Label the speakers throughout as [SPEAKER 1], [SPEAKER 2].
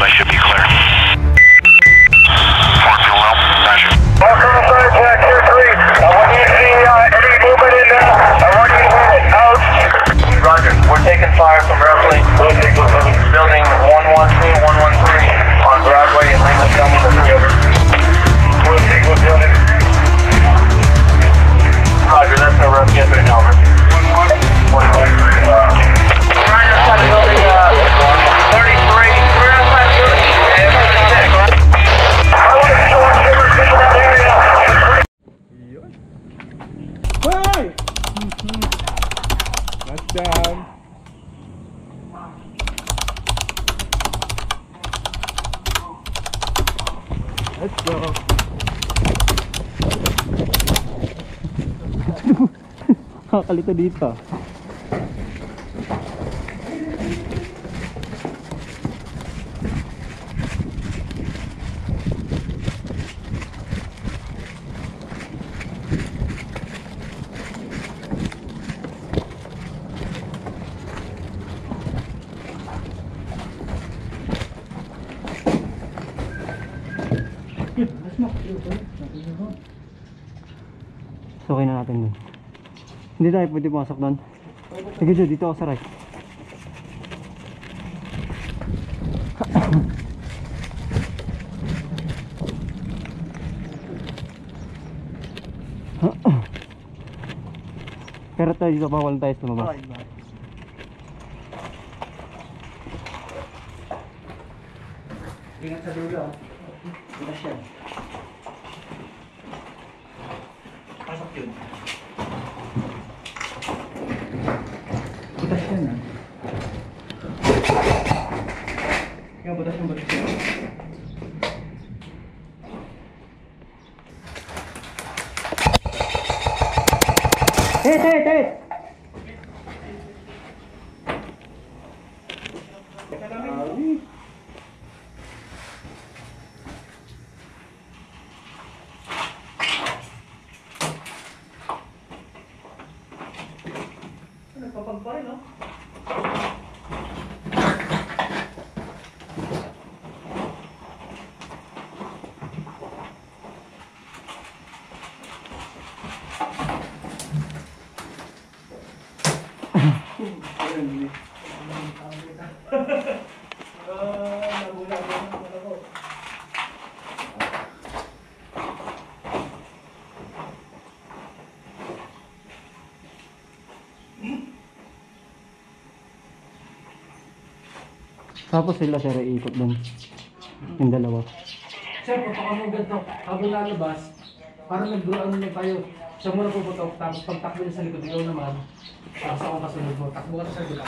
[SPEAKER 1] they should be clear. Fort fuel well, roger.
[SPEAKER 2] Welcome to Jack 2-3. When you see any movement in there, I want you to hit it. Out. Roger. We're taking fire from roughly building 112, 113 on Broadway and Lincoln County. Roger, that's no rough guess right now.
[SPEAKER 3] Touchdown. Let's go. Nakakalito dito. Okay na natin dun. Hindi tayo pwede pumasok doon. Sige Joe, dito ako sa right. Pero tayo dito, bawal tayo sa lumabas.
[SPEAKER 4] Ingat sa dulo. Butas yan. Pasok yun. Butas yan ah. Yung butas yung butas yan. Tet!
[SPEAKER 3] Nagpapagpare, no?
[SPEAKER 4] Tapos sila sir iikot dun. Yung dalawa.
[SPEAKER 5] Sir, putok mo ganito. Habang lalabas, parang nag-ground na tayo. Siya muna puputok, tapos pagtakbo niya sa likod, ikaw naman. Tapos ako kasunod mo. Takbo ka sa likod.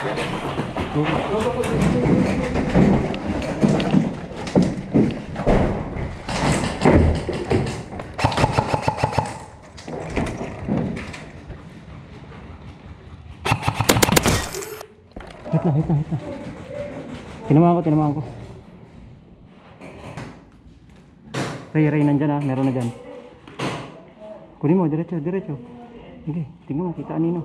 [SPEAKER 5] Go po.
[SPEAKER 4] Hit na. Tinamaan ko. Ray, nandyan ah. Meron na dyan. Kunin mo, diretso. Sige, tingnan mo, kita anino.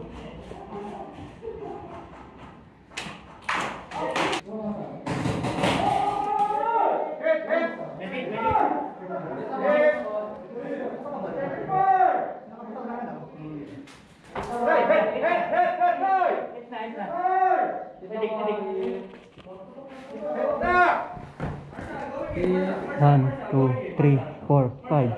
[SPEAKER 4] One, two, three, four, five.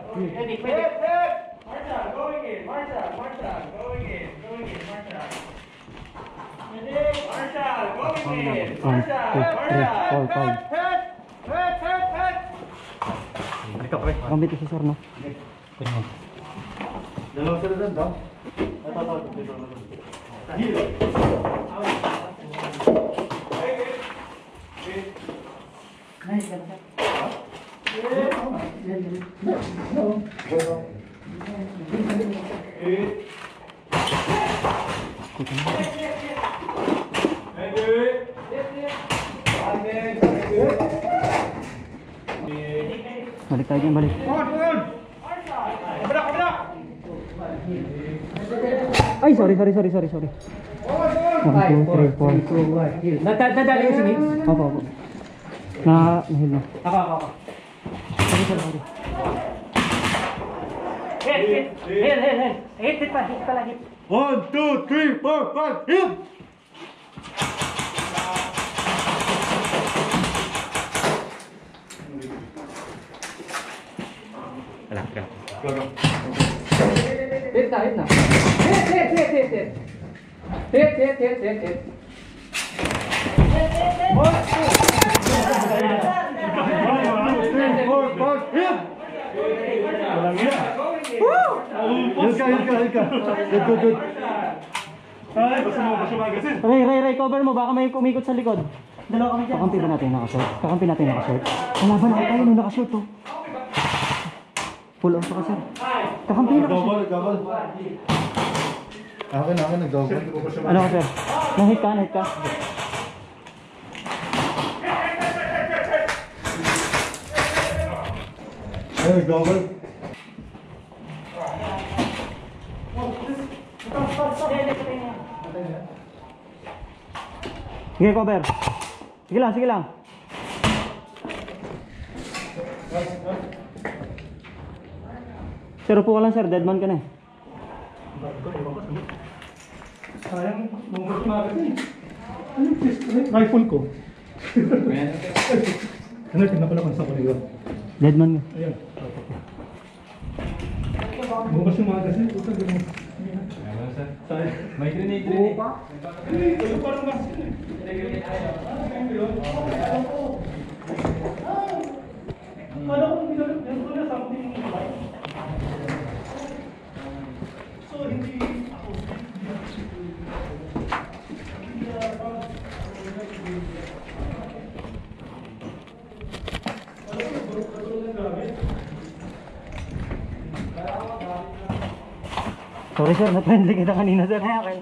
[SPEAKER 4] One, two, three, four, five. Gambit si sir, no?
[SPEAKER 3] Dalawa sila doon, daw?
[SPEAKER 4] Balik tayo dyan, balik. Ay, sorry. 1, 2, 3, 4.
[SPEAKER 5] Nadali yung singit?
[SPEAKER 4] Opo.
[SPEAKER 3] Nahil na.
[SPEAKER 5] Ako.
[SPEAKER 3] Sorry, sir, sorry.
[SPEAKER 5] Hit pa lang, hit.
[SPEAKER 3] 1, 2, 3, 4, 5, hit!
[SPEAKER 4] Wala, wala.
[SPEAKER 5] Hit na. Hit.
[SPEAKER 3] Ray, cover mo. Baka may umikot sa likod. Dalawa kami dyan. Kakampi ba natin nakashort? Kakampi natin nakashort? Kalaban ako tayo nung nakashort to. Full on ka, sir. Kakampi nakashort.
[SPEAKER 1] Akin, nag-double.
[SPEAKER 3] Ano ka, sir? Nahit ka?
[SPEAKER 1] Ay, nag-double.
[SPEAKER 3] Sige, cover. Sige lang. Sir, upo ka lang, sir. Deadman ka na eh.
[SPEAKER 1] Sayang, bumabot magazine. Anong rifle ko? Ano, tingnan ko naman sa kuliwa.
[SPEAKER 3] Deadman ka.
[SPEAKER 1] Ayan. Bukas yung magazine. Puta, gano'n. Sayang.
[SPEAKER 5] May grenade pa?
[SPEAKER 1] Ito parang magazine Kala ko meron ko na something. So, hindi ako.
[SPEAKER 3] Sorry, sir. Na-friendly kita kanina, sir.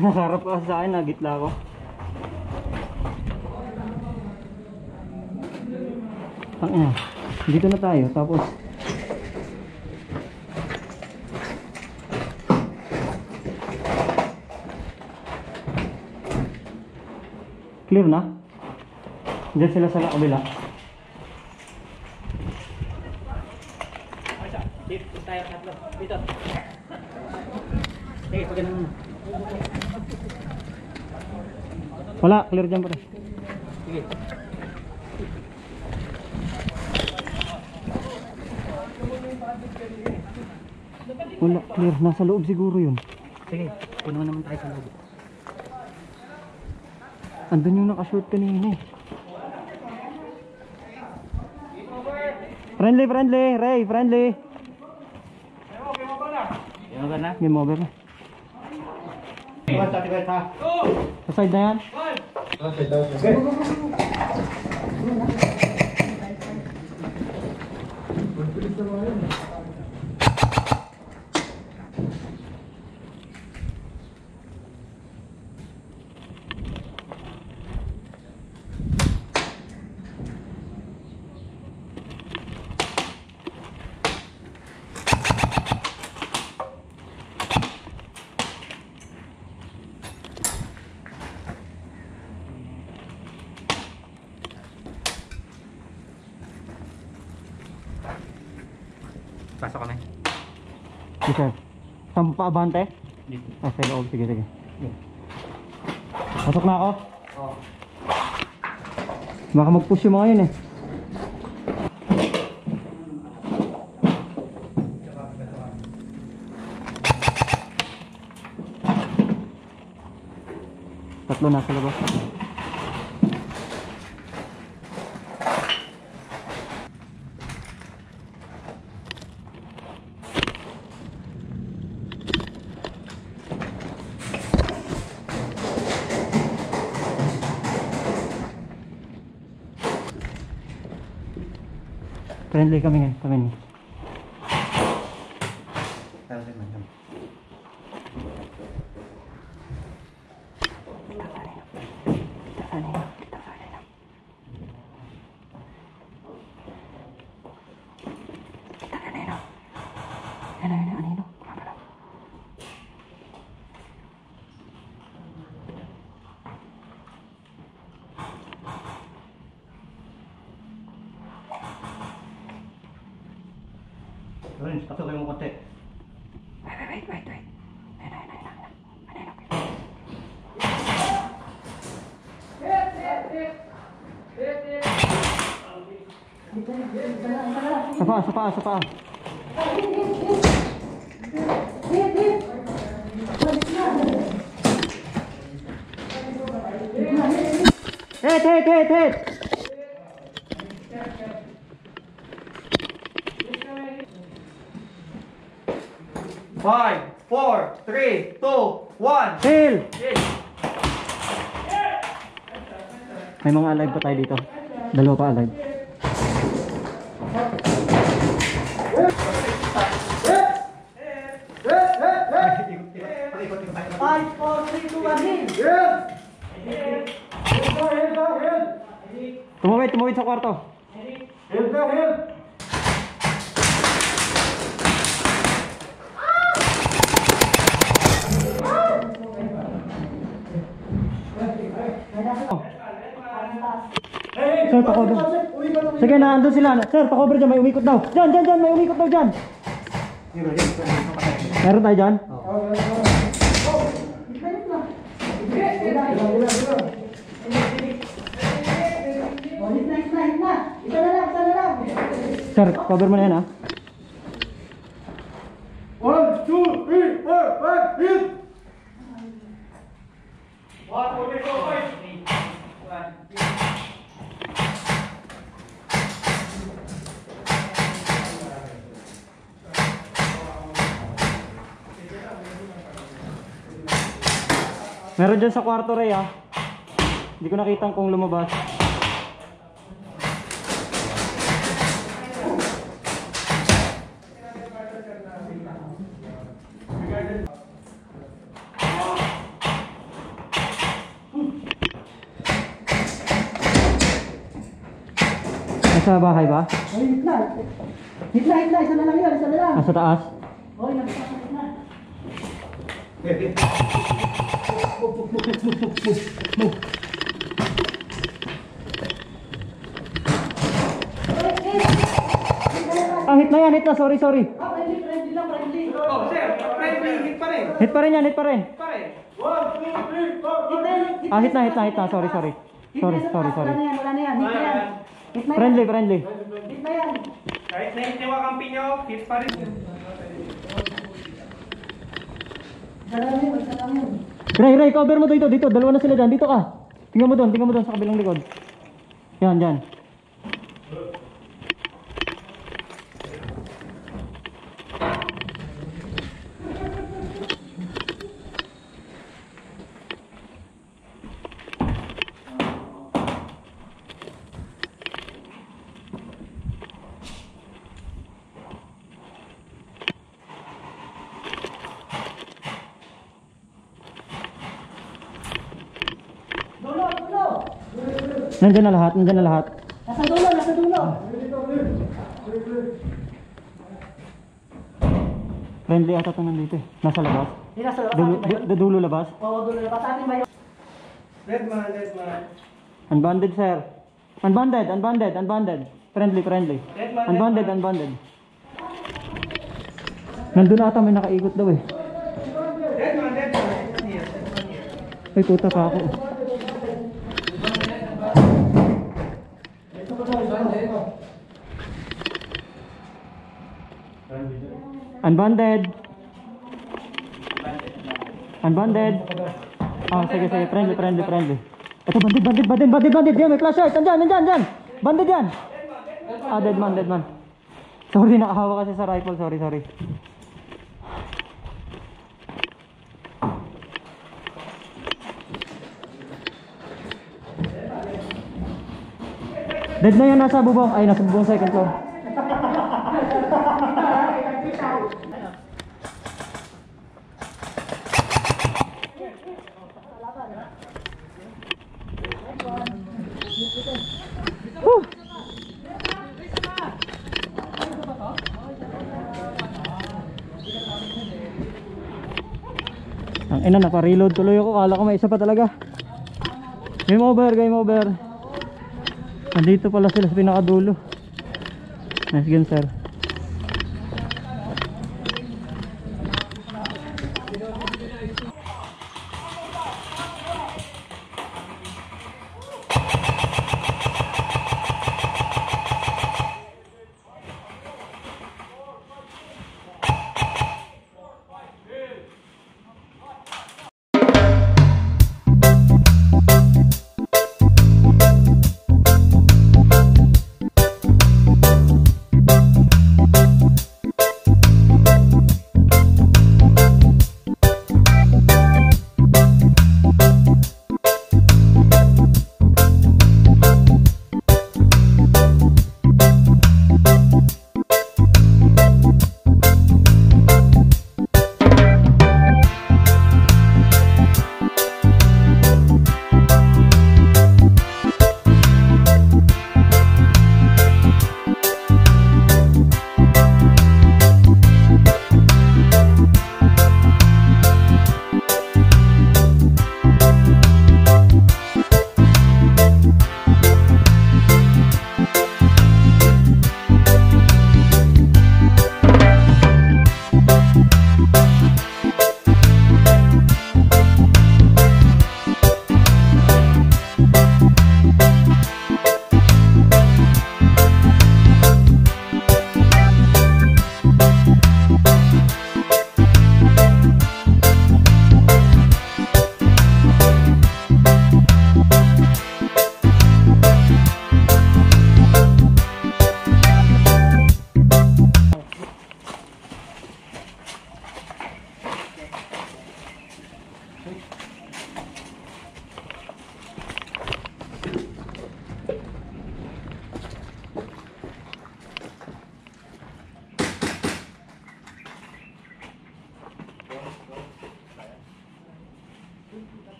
[SPEAKER 3] Nakaharap ka sa akin. Nagitla ako. Dito na tayo. Tapos clear na. Diyan sila sa kabila.
[SPEAKER 5] Dito tayo tatlo. Dito. Sige, pag ganun.
[SPEAKER 3] Wala, clear dyan pare.
[SPEAKER 5] Sige.
[SPEAKER 3] Wala, clear. Nasa loob siguro yun.
[SPEAKER 5] Sige, puno naman tayo sa loob.
[SPEAKER 3] Andun yung nakashort kanina eh. Friendly. Ray, friendly.
[SPEAKER 5] Yung na?
[SPEAKER 3] Game over na. Sa side na yan.
[SPEAKER 4] Pasok kami.
[SPEAKER 3] Yes, sir. Saan pa abante?
[SPEAKER 4] Dito.
[SPEAKER 3] Sa loob. Sige. Pasok na ako?
[SPEAKER 5] Oo.
[SPEAKER 3] Baka mag-push yung mga yun eh. Tatlo nasa labas. Friendly kami ngayon. Kami ni. Rin, patuloy mo konti.
[SPEAKER 4] Wait. Sa paa. Hit!
[SPEAKER 3] 5, 4, 3, 2, 1.
[SPEAKER 4] Hill! May mga alive pa tayo dito. Dalawa pa alive. Tumawid sa kwarto. Sir, pa-cover. Sige, naandun sila. Sir, pa-cover dyan. May umikot daw. Dyan. May umikot daw dyan. Meron tayo dyan? Sir, cover mo na yan, ha?
[SPEAKER 1] 1, 2, 3, 4, 5, hit!
[SPEAKER 4] Meron dyan sa kwarto, Ray, ha? Hindi ko nakita kung lumabas. Nasa bahay ba?
[SPEAKER 6] Hitla, isa na lang yun, isa na lang.
[SPEAKER 4] Nasa taas?
[SPEAKER 6] Hoy, nagpapakit na. Hit na. Sorry. Friendly lang, friendly.
[SPEAKER 3] Oh, sir, hit pa rin.
[SPEAKER 4] Hit pa rin yan.
[SPEAKER 3] 1, 2, 3, 4.
[SPEAKER 4] Hit na. Sorry.
[SPEAKER 6] Wala na yan. Hit na yan.
[SPEAKER 4] Friendly.
[SPEAKER 6] Hit na yan.
[SPEAKER 3] Kahit nahintiwa kampi nyo, hit pa rin.
[SPEAKER 6] Isa lang yun.
[SPEAKER 4] Ray, cover mo dito. Dalawa na sila dyan. Dito ka. Tingnan mo doon sa kabilang likod. Yan.
[SPEAKER 6] Dulo.
[SPEAKER 4] Nandyan na lahat.
[SPEAKER 6] Nasa dulo.
[SPEAKER 4] Friendly ata ito nandito eh. Nasa labas.
[SPEAKER 6] Hindi nasa labas.
[SPEAKER 4] Dulo labas.
[SPEAKER 6] Oo, dulo labas. Atin ba yun?
[SPEAKER 3] Dead man.
[SPEAKER 4] Unbonded, sir. Unbonded. Friendly. Unbonded. Nandun ata may nakaikot daw eh.
[SPEAKER 3] Dead man.
[SPEAKER 4] Ay, puta pa ako. Unbonded. Sige. Friendly. Ito, bandit. Diyan, may flashlight. Andyan. Bandit yan. Dead man. Sorry, nakahawa kasi sa rifle. Sorry. Dead na yan, nasa bubong. Ay, nasa bubong second floor. Ang ina, naka-reload tuloy ako. Kala ko may isa pa talaga. Game over. Nandito pala sila sa pinakadulo. Nice game, sir.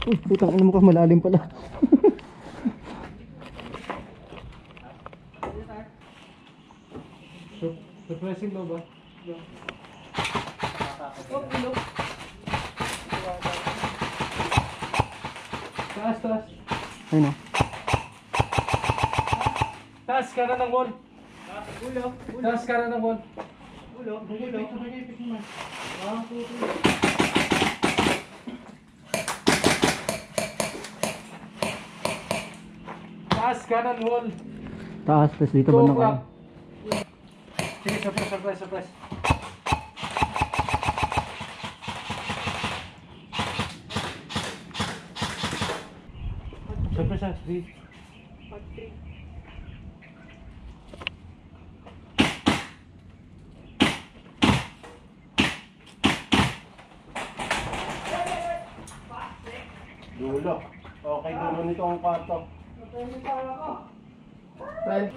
[SPEAKER 4] Uy, putang ina mo ka, malalim pala.
[SPEAKER 5] Repressing daw ba? Taas, taas.
[SPEAKER 4] Ayun o.
[SPEAKER 5] Taas ka na ng wall. Taas ka na ng wall. Taas ka ng wall.
[SPEAKER 4] Taas, tapos dito ba
[SPEAKER 5] 2
[SPEAKER 4] na
[SPEAKER 5] o'clock. Sige, surprise, surprise, surprise. Surprise, surprise.
[SPEAKER 2] Dulo. Okay, dulo nito ang kwarto. Friend.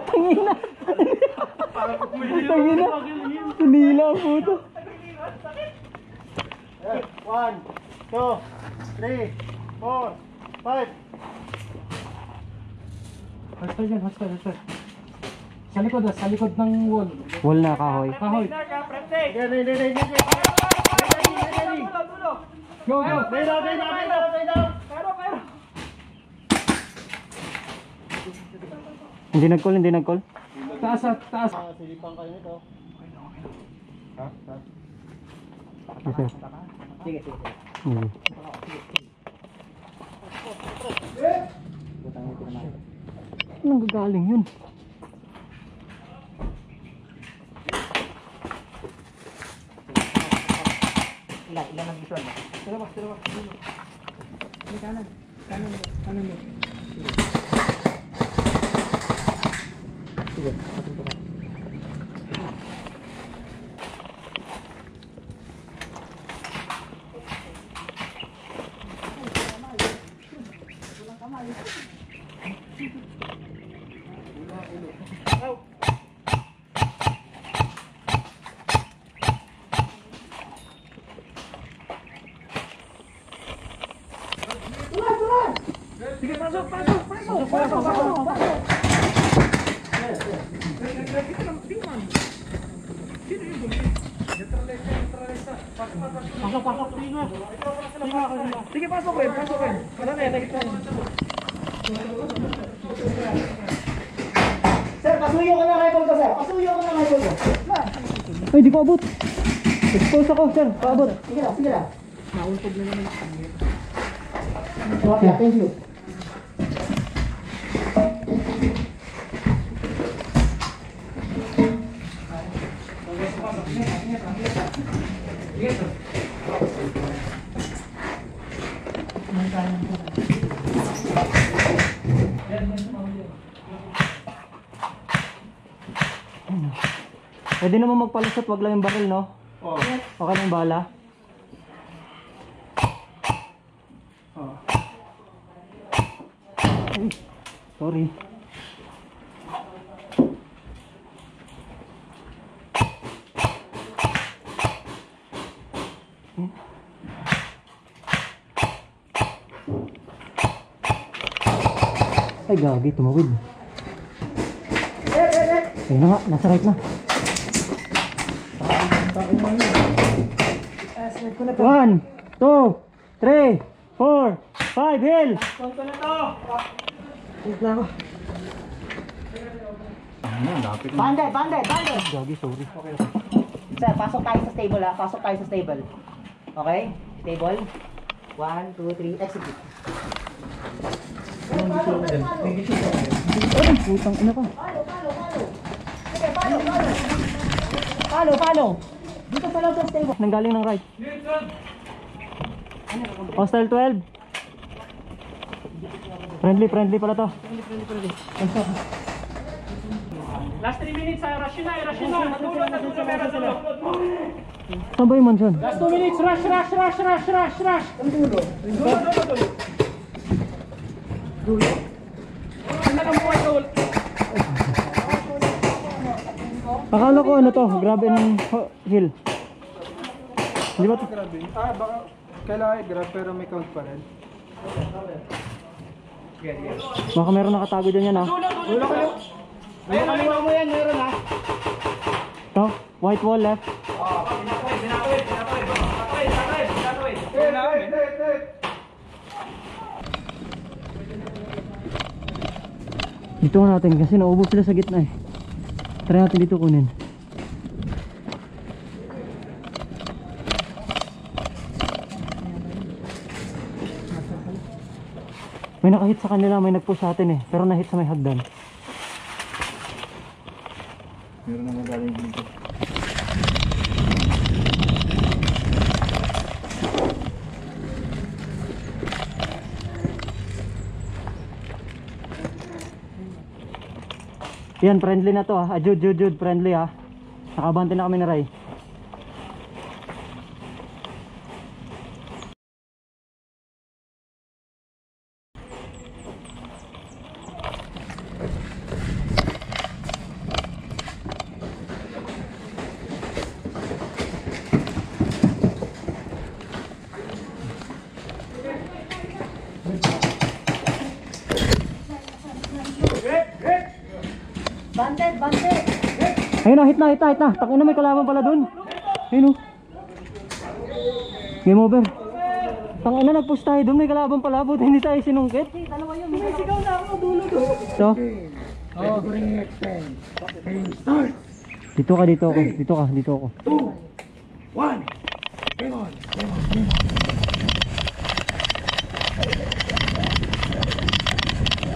[SPEAKER 4] Tangina. Tangina. Tunila ang puto.
[SPEAKER 2] 1, 2, 3, 4, 5.
[SPEAKER 5] Hasta dyan, hasta, hasta. Sa likod ng wall.
[SPEAKER 4] Wall na kahoy.
[SPEAKER 5] Kahoy.
[SPEAKER 2] Ready.
[SPEAKER 5] Go, go.
[SPEAKER 4] Hindi nag-call, hindi nag-call.
[SPEAKER 5] Taas, taas.
[SPEAKER 2] Silipan kayo nito.
[SPEAKER 4] Yes, sir.
[SPEAKER 6] Sige.
[SPEAKER 4] Hmm. Anong gagaling yun?
[SPEAKER 6] Ilan ang visual mo? Tira ba? Kanan mo. Sige, patunto ka. Sige, pasok rin. Wala na yan, nakita niyo. Sir, pasuyo ko na rifle ko, sir.
[SPEAKER 4] Ay, di ko abot. Expose ako, sir. Paabot.
[SPEAKER 6] Sige lang. Nauntog na naman. Okay, thank you.
[SPEAKER 4] Pwede naman magpalusot, wag lang yung baril, no?
[SPEAKER 2] Oh.
[SPEAKER 4] Okay lang yung bala. Ay, sorry. Ay, gagi, tumawid. Ayun na nga, nasa right na. 1, 2, 3, 4, 5, hill!
[SPEAKER 6] Bandit!
[SPEAKER 4] Gagi, sorry.
[SPEAKER 6] Sir, pasok tayo sa stable ha. Okay? Stable. 1, 2, 3, execute.
[SPEAKER 4] Ay, putang ina ka.
[SPEAKER 6] Follow. Dito pa lang sa stable.
[SPEAKER 4] Nanggaling ng right. Hostile 12. Friendly pala to.
[SPEAKER 5] Last 3 minutes, rush na. Natulog.
[SPEAKER 4] Saan ba yung mansion?
[SPEAKER 5] Last 2 minutes, rush. Dulo. Ano na buhay, Dol?
[SPEAKER 4] Akala ko ano to, grab and hill. Di ba to?
[SPEAKER 1] Grabe. Ah, baka kailangan grab pero may count pa rin.
[SPEAKER 4] Baka meron nakatago dyan yan ha.
[SPEAKER 1] Wala kayo. Ayun, kaliwa mo yan, meron ha.
[SPEAKER 4] To, white wall left. Dito nga natin kasi naubos sila sa gitna eh. Try natin dito kunin. May nakahit sa kanila, may nag-push sa atin eh. Pero nahit sa may hagdan.
[SPEAKER 1] Meron na magaling dito.
[SPEAKER 4] Yan, friendly na to ah. Jude, friendly ah. Nakabante na kami na Ray.
[SPEAKER 6] Banded!
[SPEAKER 4] Ayun na, hit na. Takin na, may kalaban pala dun. Ayun o. Game over. Tangin na, nag-push tayo dun, may kalaban pala. Buti hindi tayo sinungkit.
[SPEAKER 6] Dalawa yun. May sigaw na ako dulo doon.
[SPEAKER 4] So,
[SPEAKER 1] Oh, bring it time. Start.
[SPEAKER 4] dito ako.
[SPEAKER 1] 2, 1. Come on.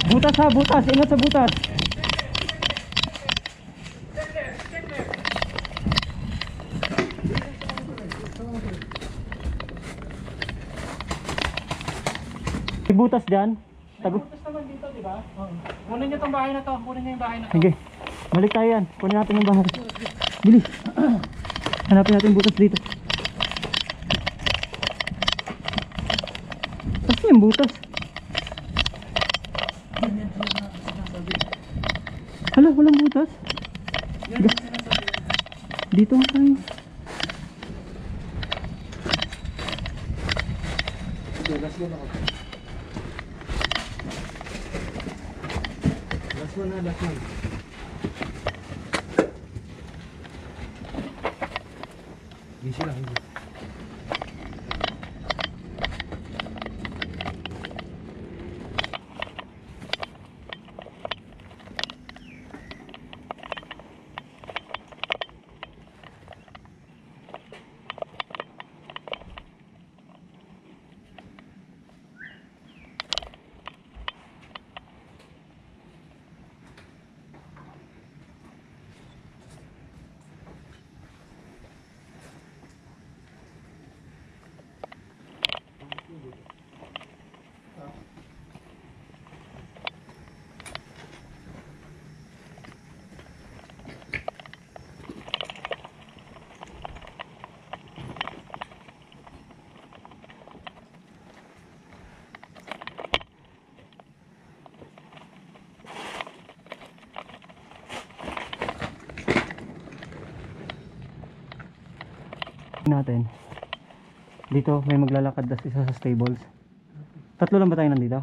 [SPEAKER 4] Butas ha, butas. Ingat sa butas. May butas dyan. Tago.
[SPEAKER 5] Kunin niyo tong bahay na to. Kunin niyo yung bahay na to.
[SPEAKER 4] Sige. Balik tayo yan. Kunin natin yung bahay. Bilis. Hanapin natin yung butas dito. Kasi yung butas. Hala, walang butas. Dito nga tayo.
[SPEAKER 1] Last one. Easy lang.
[SPEAKER 4] Natin. Dito may maglalakad das isa sa stables. Tatlo lang ba tayo nandito?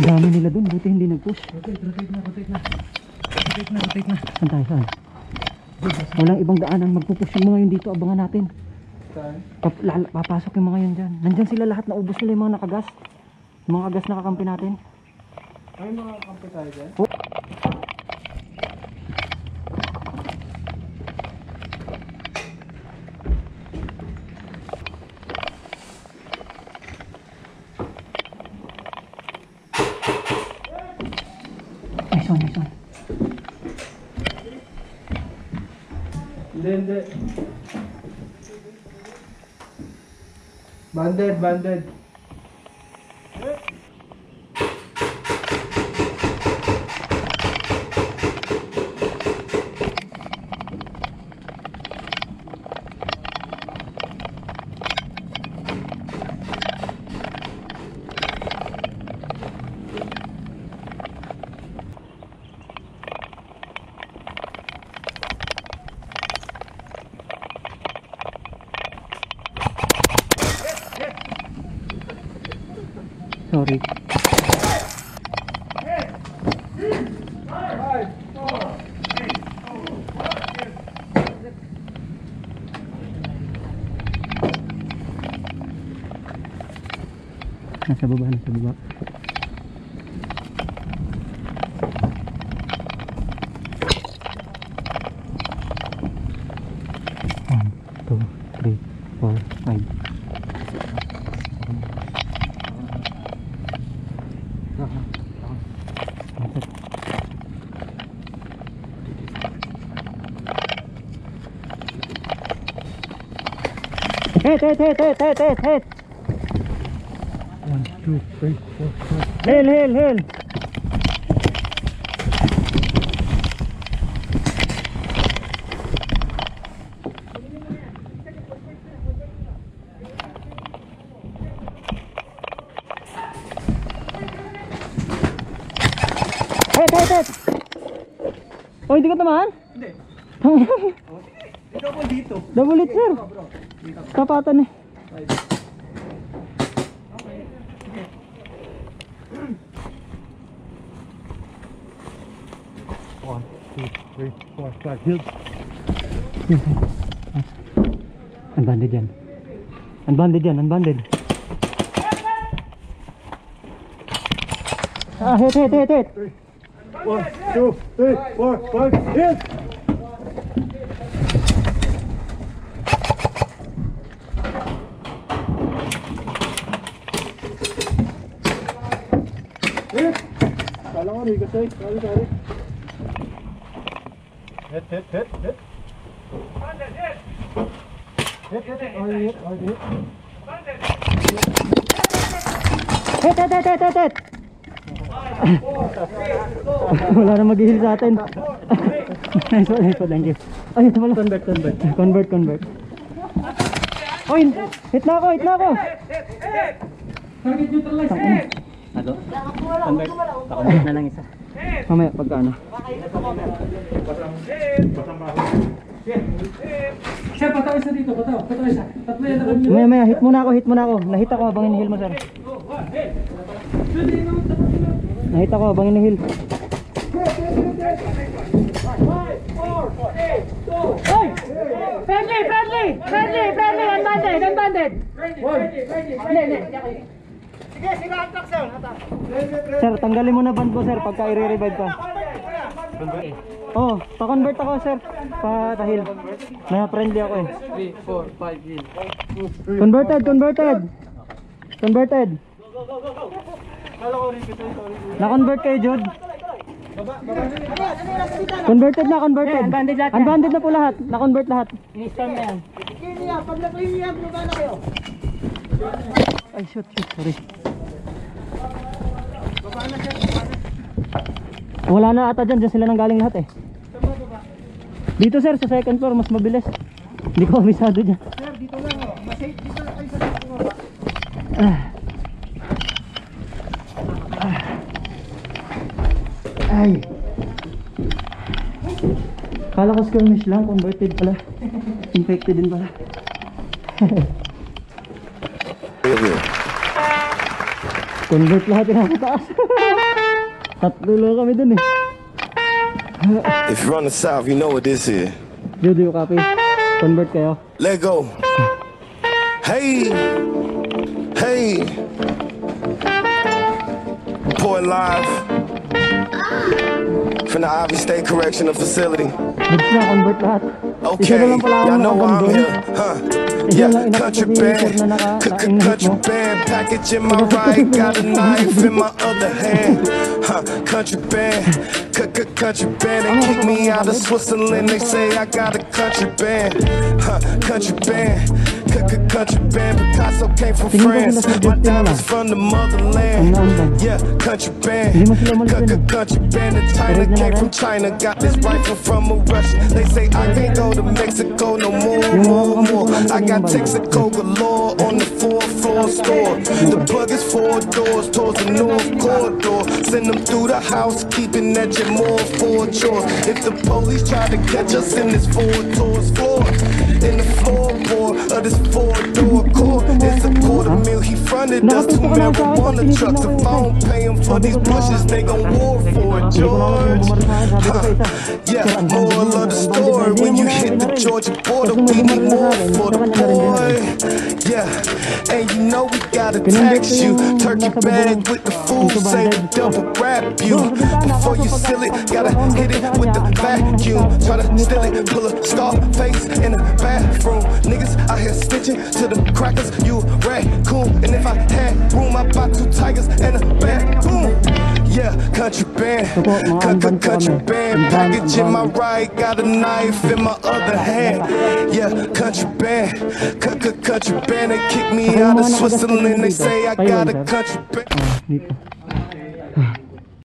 [SPEAKER 4] Dami nila dun, buti hindi nag-push.
[SPEAKER 1] Rotate na.
[SPEAKER 4] Saan tayo, saan? Walang ibang daanan, magpupush yung mga yun dito, abangan natin. Papasok yung mga yun dyan. Nandyan sila lahat, naubos nila yung mga nakagas. Yung mga kagas na kakampi natin.
[SPEAKER 1] Ay, mga kampi tayo dyan.
[SPEAKER 4] Nice one, nice one.
[SPEAKER 1] Hindi. Banded.
[SPEAKER 4] Sorry. Nasa baba. One, two, three, four, five. Hit.
[SPEAKER 1] 1, 2, 3, 4, 5.
[SPEAKER 4] Hill. Hit. Oh, hindi ka tamaan? Hindi.
[SPEAKER 1] Double dito.
[SPEAKER 4] Double hit, sir. Tapatan eh.
[SPEAKER 1] One, 2, 3, 4, 5. Hill.
[SPEAKER 4] Unbanded yan. Ah, hit.
[SPEAKER 1] 1, 2, 3, 4, 5. Hill. Kala ko rin kasi. Sorry. Hit. Hit.
[SPEAKER 4] Hit. Wala na mag-heal sa atin. Nice one, thank you. Ay, ito pala. Convert. Oy, hit na ako.
[SPEAKER 1] Target neutralize.
[SPEAKER 4] Ano? Convert na lang isa. Mamaya, pagkaano?
[SPEAKER 1] Sir, pataw isa dito. Pataw isa. Tatlo yan ako.
[SPEAKER 4] Maya, hit muna ako. Nahit ako habang inihil mo, sir. Nahit ako habang inihil.
[SPEAKER 1] 5, 4, 8, 2.
[SPEAKER 6] Friendly, unbanded. Sige, sila ang truck, sir.
[SPEAKER 4] Sir, tanggalin mo na band mo, sir, pagka i-revive ka. Oh, pa-convert ako, sir. Pa-tahil. May friendly ako eh.
[SPEAKER 5] 3, 4, 5, heal.
[SPEAKER 4] Converted. Na-convert kayo, Jude. Converted. Unbanded na po lahat. Na-convert lahat.
[SPEAKER 6] Ini-storm na yan. Pag na-premium, baba na kayo.
[SPEAKER 4] Ay, shoot. Sorry. Wala na ata dyan sila nang galing lahat eh. Dito, sir, sa second floor, mas mabilis. Hindi ko abisado dyan.
[SPEAKER 6] Sir, dito lang o. Mas-safe dito lang kayo sa dito baba.
[SPEAKER 4] Ay. Kala ko skirmish lang, converted pala. Infected din pala. Convert lahat yung nasa taas. Tatlo lang kami dun eh.
[SPEAKER 7] If you're on the south, you know what this is.
[SPEAKER 4] Dude, you copy? Convert kayo.
[SPEAKER 7] Let go. Hey, hey, report live from the Ivy State Correctional Facility.
[SPEAKER 4] Goods na, convert lahat. Isa na
[SPEAKER 7] Okay,
[SPEAKER 4] lang pala
[SPEAKER 7] y'all
[SPEAKER 4] akong
[SPEAKER 7] know why I'm
[SPEAKER 4] nakabandon.
[SPEAKER 7] here, huh?
[SPEAKER 4] Isa
[SPEAKER 7] Yeah,
[SPEAKER 4] lang
[SPEAKER 7] country
[SPEAKER 4] inakita si
[SPEAKER 7] band,
[SPEAKER 4] sir na naka-inhibit
[SPEAKER 7] country
[SPEAKER 4] mo.
[SPEAKER 7] band, package in my right, got a knife in my other hand. Huh? Country band, country band, they kick me out of Switzerland. They say I got a country band, huh? Country band, country band. Picasso came from France, my diamonds from the motherland. Yeah, country band, country band. The China came from China, got this rifle from a Russian. They say I can't go to Mexico no more. I got Texaco galore on the 4th floor store. The plug is 4 doors towards the north corridor. Send them through the house, keeping that your more for chores. If the police try to catch us in this 4 doors floor, in the floorboard of this 4-door core, it's $250,000. He fronted us 2 marijuana trucks. If I don't pay him for these bushes, they gon' war for it, George. Yeah, moral of the story, when you hit the Georgia border, we need more for the boy. Yeah, and you know we gotta tax you. Turkey bag with the food, say we double wrap you. Before you seal it, gotta hit it with the vacuum. Try to steal it, pull a scar face in the bathroom. Niggas out here snitching to the crackers, you a raccoon. And if I had room, I'd buy 2 tigers and a baboon. Yeah, country band, country band, package in my right, got a knife in my other hand. Yeah, country band, country band, they kick me out of Switzerland, they say I got a country band.
[SPEAKER 4] Dito.